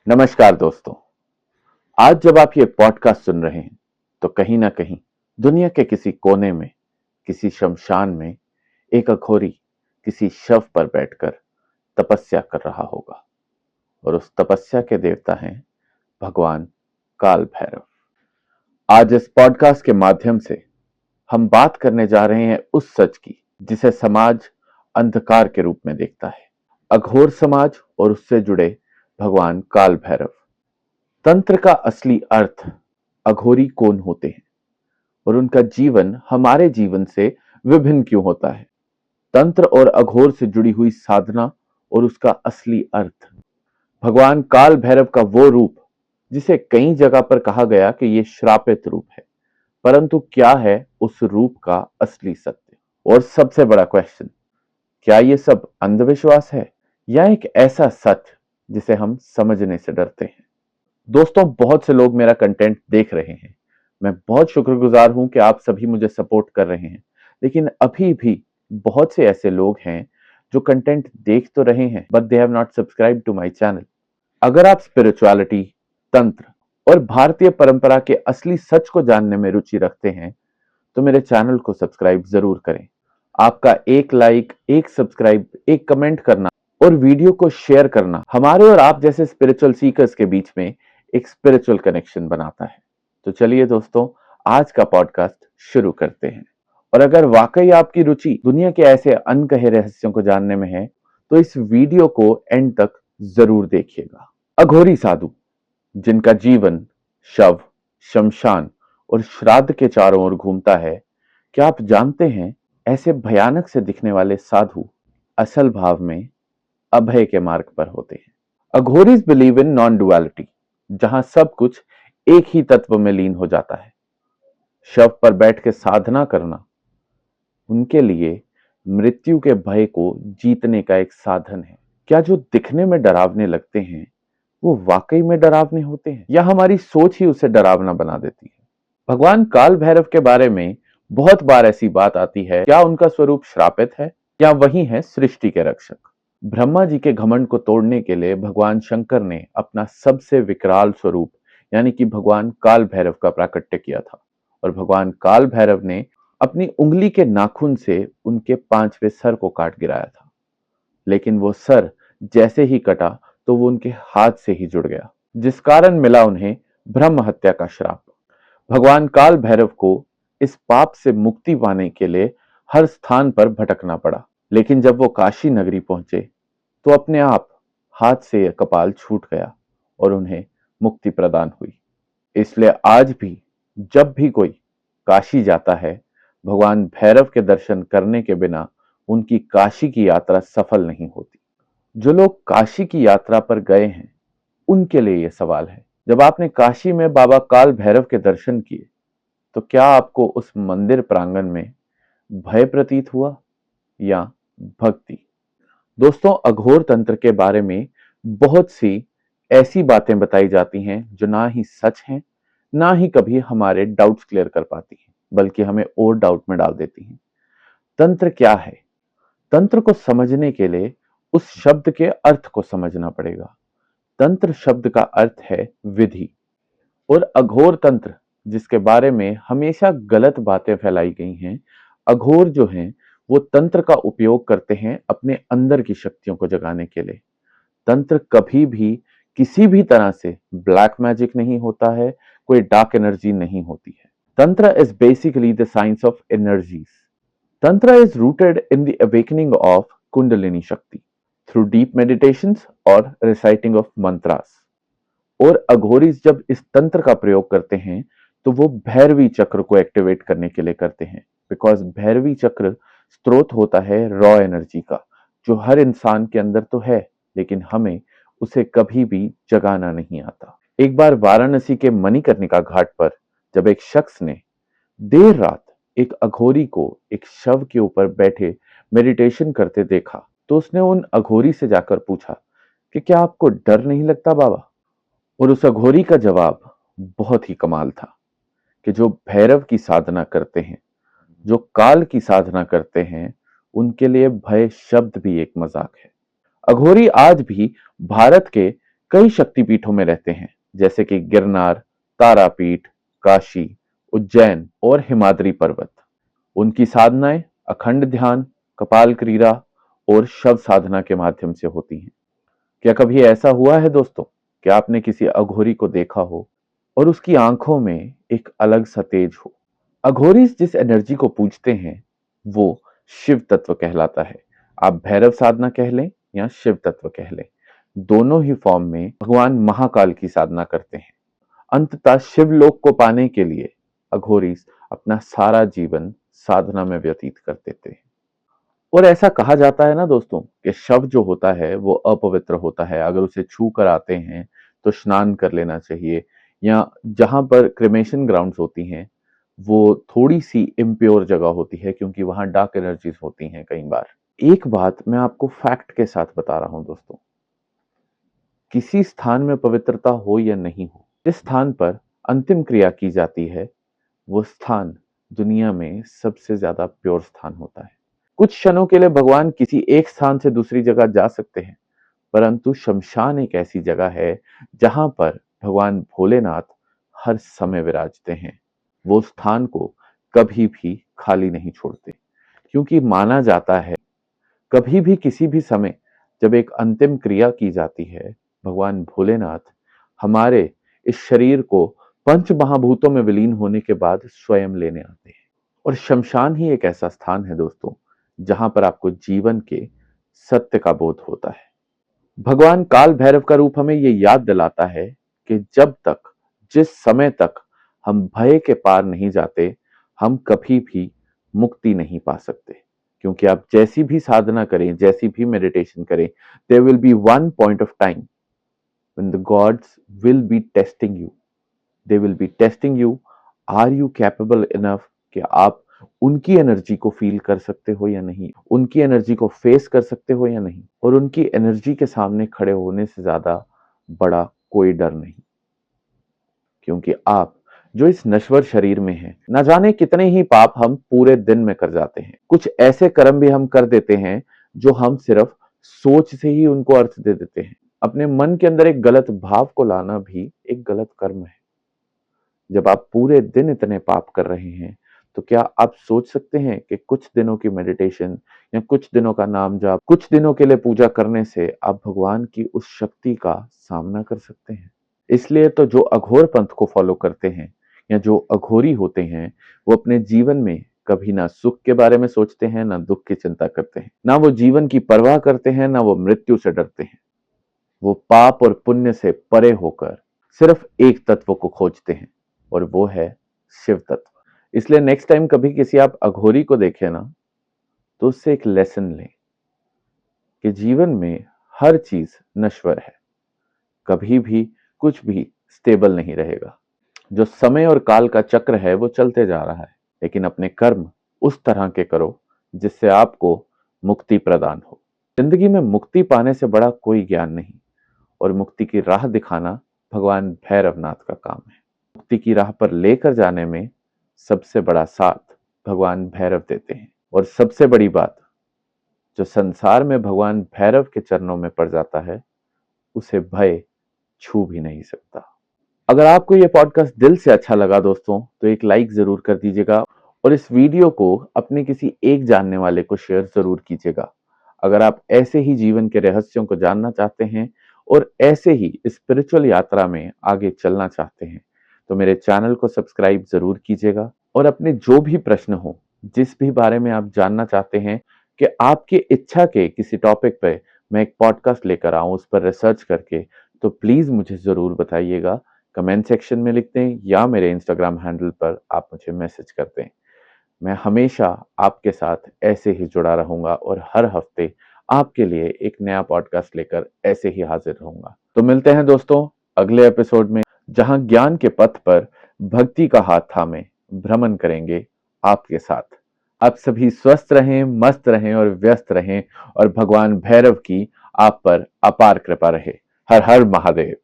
नमस्कार दोस्तों। आज जब आप ये पॉडकास्ट सुन रहे हैं तो कहीं ना कहीं दुनिया के किसी कोने में, किसी शमशान में एक अघोरी किसी शव पर बैठकर तपस्या कर रहा होगा और उस तपस्या के देवता हैं भगवान काल भैरव। आज इस पॉडकास्ट के माध्यम से हम बात करने जा रहे हैं उस सच की जिसे समाज अंधकार के रूप में देखता है, अघोर समाज और उससे जुड़े भगवान काल भैरव। तंत्र का असली अर्थ, अघोरी कौन होते हैं और उनका जीवन हमारे जीवन से विभिन्न क्यों होता है। तंत्र और अघोर से जुड़ी हुई साधना और उसका असली अर्थ। भगवान काल भैरव का वो रूप जिसे कई जगह पर कहा गया कि ये श्रापित रूप है, परंतु क्या है उस रूप का असली सत्य। और सबसे बड़ा क्वेश्चन, क्या ये सब अंधविश्वास है या एक ऐसा सत्य जिसे हम समझने से डरते हैं। दोस्तों, बहुत से लोग मेरा कंटेंट देख रहे हैं। मैं बहुत शुक्रगुजार हूं कि आप सभी मुझे सपोर्ट कर रहे हैं, लेकिन अभी भी बहुत से ऐसे लोग हैं जो कंटेंट देख तो रहे हैं but they have not subscribe to my channel. अगर आप स्पिरिचुअलिटी, तंत्र और भारतीय परंपरा के असली सच को जानने में रुचि रखते हैं तो मेरे चैनल को सब्सक्राइब जरूर करें। आपका एक लाइक, एक सब्सक्राइब, एक कमेंट करना और वीडियो को शेयर करना हमारे और आप जैसे स्पिरिचुअल सीकर्स के बीच में एक स्पिरिचुअल कनेक्शन बनाता है। तो चलिए दोस्तों, आज का पॉडकास्ट शुरू करते हैं। और अगर वाकई आपकी रुचि दुनिया के ऐसे अनकहे रहस्यों को जानने में है तो इस वीडियो को एंड तक जरूर देखिएगा। अघोरी साधु, जिनका जीवन शव, शमशान और श्राद्ध के चारों ओर घूमता है, क्या आप जानते हैं ऐसे भयानक से दिखने वाले साधु असल भाव में अभय के मार्ग पर होते हैं। Aghoris believe in non duality, जहां सब कुछ एक ही तत्व में लीन हो जाता है। शव पर बैठ के साधना करना उनके लिए मृत्यु के भय को जीतने का एक साधन है। क्या जो दिखने में डरावने लगते हैं वो वाकई में डरावने होते हैं या हमारी सोच ही उसे डरावना बना देती है। भगवान काल भैरव के बारे में बहुत बार ऐसी बात आती है, क्या उनका स्वरूप श्रापित है या वही है सृष्टि के रक्षक। ब्रह्मा जी के घमंड को तोड़ने के लिए भगवान शंकर ने अपना सबसे विकराल स्वरूप यानी कि भगवान काल भैरव का प्राकट्य किया था और भगवान काल भैरव ने अपनी उंगली के नाखून से उनके 5वें सर को काट गिराया था। लेकिन वो सर जैसे ही कटा तो वो उनके हाथ से ही जुड़ गया, जिस कारण मिला उन्हें ब्रह्म हत्या का श्राप। भगवान काल भैरव को इस पाप से मुक्ति पाने के लिए हर स्थान पर भटकना पड़ा, लेकिन जब वो काशी नगरी पहुंचे तो अपने आप हाथ से कपाल छूट गया और उन्हें मुक्ति प्रदान हुई। इसलिए आज भी जब भी कोई काशी जाता है, भगवान भैरव के दर्शन करने के बिना उनकी काशी की यात्रा सफल नहीं होती। जो लोग काशी की यात्रा पर गए हैं उनके लिए यह सवाल है, जब आपने काशी में बाबा काल भैरव के दर्शन किए तो क्या आपको उस मंदिर प्रांगण में भय प्रतीत हुआ या भक्ति। दोस्तों, अघोर तंत्र के बारे में बहुत सी ऐसी बातें बताई जाती हैं जो ना ही सच हैं, ना ही कभी हमारे डाउट्स क्लियर कर पाती हैं, बल्कि हमें और डाउट में डाल देती हैं। तंत्र क्या है? तंत्र को समझने के लिए उस शब्द के अर्थ को समझना पड़ेगा। तंत्र शब्द का अर्थ है विधि, और अघोर तंत्र, जिसके बारे में हमेशा गलत बातें फैलाई गई हैं, अघोर जो हैं वो तंत्र का उपयोग करते हैं अपने अंदर की शक्तियों को जगाने के लिए। तंत्र कभी भी किसी भी तरह से ब्लैक मैजिक नहीं होता है, कोई डार्क एनर्जी नहीं होती है। तंत्र is basically the science of energies. Tantra is rooted in the awakening of Kundalini Shakti through deep meditations or reciting of mantras. और अघोरीज जब इस तंत्र का प्रयोग करते हैं तो वो भैरवी चक्र को एक्टिवेट करने के लिए करते हैं, बिकॉज भैरवी चक्र स्रोत होता है रॉ एनर्जी का, जो हर इंसान के अंदर तो है लेकिन हमें उसे कभी भी जगाना नहीं आता। एक बार वाराणसी के मणिकर्णिका घाट पर जब एक शख्स ने देर रात एक अघोरी को एक शव के ऊपर बैठे मेडिटेशन करते देखा तो उसने उन अघोरी से जाकर पूछा कि क्या आपको डर नहीं लगता बाबा। और उस अघोरी का जवाब बहुत ही कमाल था कि जो भैरव की साधना करते हैं, जो काल की साधना करते हैं, उनके लिए भय शब्द भी एक मजाक है। अघोरी आज भी भारत के कई शक्तिपीठों में रहते हैं, जैसे कि गिरनार, तारापीठ, काशी, उज्जैन और हिमाद्री पर्वत। उनकी साधनाएं अखंड ध्यान, कपाल क्रीड़ा और शव साधना के माध्यम से होती हैं। क्या कभी ऐसा हुआ है दोस्तों कि आपने किसी अघोरी को देखा हो और उसकी आंखों में एक अलग सा तेज हो? अघोरी जिस एनर्जी को पूजते हैं वो शिव तत्व कहलाता है। आप भैरव साधना कह लें या शिव तत्व कह लें, दोनों ही फॉर्म में भगवान महाकाल की साधना करते हैं। अंततः शिवलोक को पाने के लिए अघोरी अपना सारा जीवन साधना में व्यतीत कर देते हैं। और ऐसा कहा जाता है ना दोस्तों कि शव जो होता है वो अपवित्र होता है, अगर उसे छू कर आते हैं तो स्नान कर लेना चाहिए, या जहां पर क्रिमेशन ग्राउंड्स होती हैं वो थोड़ी सी इम्प्योर जगह होती है क्योंकि वहां डार्क एनर्जीज होती हैं कई बार। एक बात मैं आपको फैक्ट के साथ बता रहा हूं दोस्तों, किसी स्थान में पवित्रता हो या नहीं हो, जिस स्थान पर अंतिम क्रिया की जाती है वो स्थान दुनिया में सबसे ज्यादा प्योर स्थान होता है। कुछ क्षणों के लिए भगवान किसी एक स्थान से दूसरी जगह जा सकते हैं, परंतु शमशान एक ऐसी जगह है जहां पर भगवान भोलेनाथ हर समय विराजते हैं। वो स्थान को कभी भी खाली नहीं छोड़ते, क्योंकि माना जाता है कभी भी किसी भी समय जब एक अंतिम क्रिया की जाती है, भगवान भोलेनाथ हमारे इस शरीर को पंच महाभूतों में विलीन होने के बाद स्वयं लेने आते हैं। और शमशान ही एक ऐसा स्थान है दोस्तों जहां पर आपको जीवन के सत्य का बोध होता है। भगवान काल भैरव का रूप हमें ये याद दिलाता है कि जब तक, जिस समय तक हम भय के पार नहीं जाते, हम कभी भी मुक्ति नहीं पा सकते। क्योंकि आप जैसी भी साधना करें, जैसी भी मेडिटेशन करें, there will be one point of time when the gods will be testing you. They will be testing you, are you capable enough कि आप उनकी एनर्जी को फील कर सकते हो या नहीं, उनकी एनर्जी को फेस कर सकते हो या नहीं। और उनकी एनर्जी के सामने खड़े होने से ज्यादा बड़ा कोई डर नहीं, क्योंकि आप जो इस नश्वर शरीर में हैं, न जाने कितने ही पाप हम पूरे दिन में कर जाते हैं। कुछ ऐसे कर्म भी हम कर देते हैं जो हम सिर्फ सोच से ही उनको अर्थ दे देते हैं। अपने मन के अंदर एक गलत भाव को लाना भी एक गलत कर्म है। जब आप पूरे दिन इतने पाप कर रहे हैं, तो क्या आप सोच सकते हैं कि कुछ दिनों की मेडिटेशन या कुछ दिनों का नाम जाप, कुछ दिनों के लिए पूजा करने से आप भगवान की उस शक्ति का सामना कर सकते हैं? इसलिए तो जो अघोर पंथ को फॉलो करते हैं या जो अघोरी होते हैं, वो अपने जीवन में कभी ना सुख के बारे में सोचते हैं, ना दुख की चिंता करते हैं, ना वो जीवन की परवाह करते हैं, ना वो मृत्यु से डरते हैं। वो पाप और पुण्य से परे होकर सिर्फ एक तत्व को खोजते हैं, और वो है शिव तत्व। इसलिए नेक्स्ट टाइम कभी किसी आप अघोरी को देखें ना, तो उससे एक लेसन लें कि जीवन में हर चीज नश्वर है, कभी भी कुछ भी स्टेबल नहीं रहेगा। जो समय और काल का चक्र है वो चलते जा रहा है, लेकिन अपने कर्म उस तरह के करो जिससे आपको मुक्ति प्रदान हो। जिंदगी में मुक्ति पाने से बड़ा कोई ज्ञान नहीं, और मुक्ति की राह दिखाना भगवान भैरवनाथ का काम है। मुक्ति की राह पर लेकर जाने में सबसे बड़ा साथ भगवान भैरव देते हैं। और सबसे बड़ी बात, जो संसार में भगवान भैरव के चरणों में पड़ जाता है, उसे भय छू भी नहीं सकता। अगर आपको यह पॉडकास्ट दिल से अच्छा लगा दोस्तों, तो एक लाइक जरूर कर दीजिएगा, और इस वीडियो को अपने किसी एक जानने वाले को शेयर जरूर कीजिएगा। अगर आप ऐसे ही जीवन के रहस्यों को जानना चाहते हैं और ऐसे ही स्पिरिचुअल यात्रा में आगे चलना चाहते हैं, तो मेरे चैनल को सब्सक्राइब जरूर कीजिएगा। और अपने जो भी प्रश्न हो, जिस भी बारे में आप जानना चाहते हैं कि आपकी इच्छा के किसी टॉपिक पे मैं एक पॉडकास्ट लेकर आऊं उस पर रिसर्च करके, तो प्लीज मुझे जरूर बताइएगा। कमेंट सेक्शन में लिख दें या मेरे इंस्टाग्राम हैंडल पर आप मुझे मैसेज कर दें। मैं हमेशा आपके साथ ऐसे ही जुड़ा रहूंगा और हर हफ्ते आपके लिए एक नया पॉडकास्ट लेकर ऐसे ही हाजिर रहूंगा। तो मिलते हैं दोस्तों अगले एपिसोड में, जहां ज्ञान के पथ पर भक्ति का हाथ थामे भ्रमण करेंगे आपके साथ। आप सभी स्वस्थ रहें, मस्त रहें और व्यस्त रहें, और भगवान भैरव की आप पर अपार कृपा रहे। हर हर महादेव।